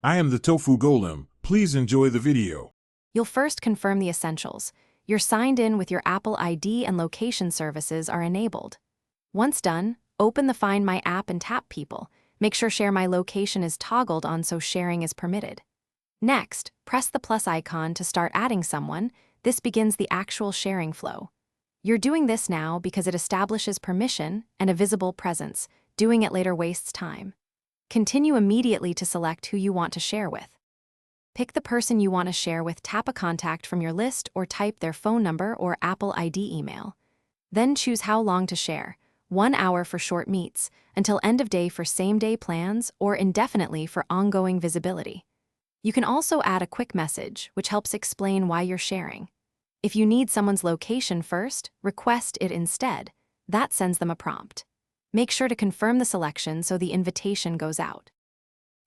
I am the Tofu Golem. Please enjoy the video. You'll first confirm the essentials. You're signed in with your Apple ID and location services are enabled. Once done, open the Find My app and tap People. Make sure Share My Location is toggled on so sharing is permitted. Next, press the plus icon to start adding someone. This begins the actual sharing flow. You're doing this now because it establishes permission and a visible presence. Doing it later wastes time. Continue immediately to select who you want to share with. Pick the person you want to share with, tap a contact from your list or type their phone number or Apple ID email. Then choose how long to share, 1 hour for short meets, until end of day for same-day plans, or indefinitely for ongoing visibility. You can also add a quick message, which helps explain why you're sharing. If you need someone's location first, request it instead. That sends them a prompt. Make sure to confirm the selection so the invitation goes out.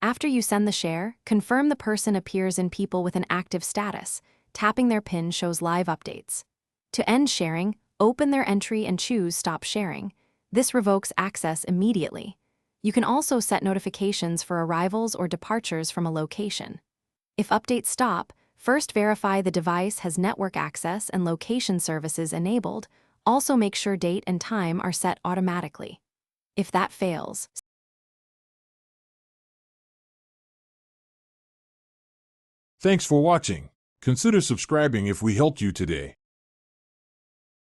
After you send the share, confirm the person appears in People with an active status. Tapping their pin shows live updates. To end sharing, open their entry and choose Stop Sharing. This revokes access immediately. You can also set notifications for arrivals or departures from a location. If updates stop, first verify the device has network access and location services enabled. Also make sure date and time are set automatically. If that fails, Thanks for watching. Consider subscribing if we helped you today.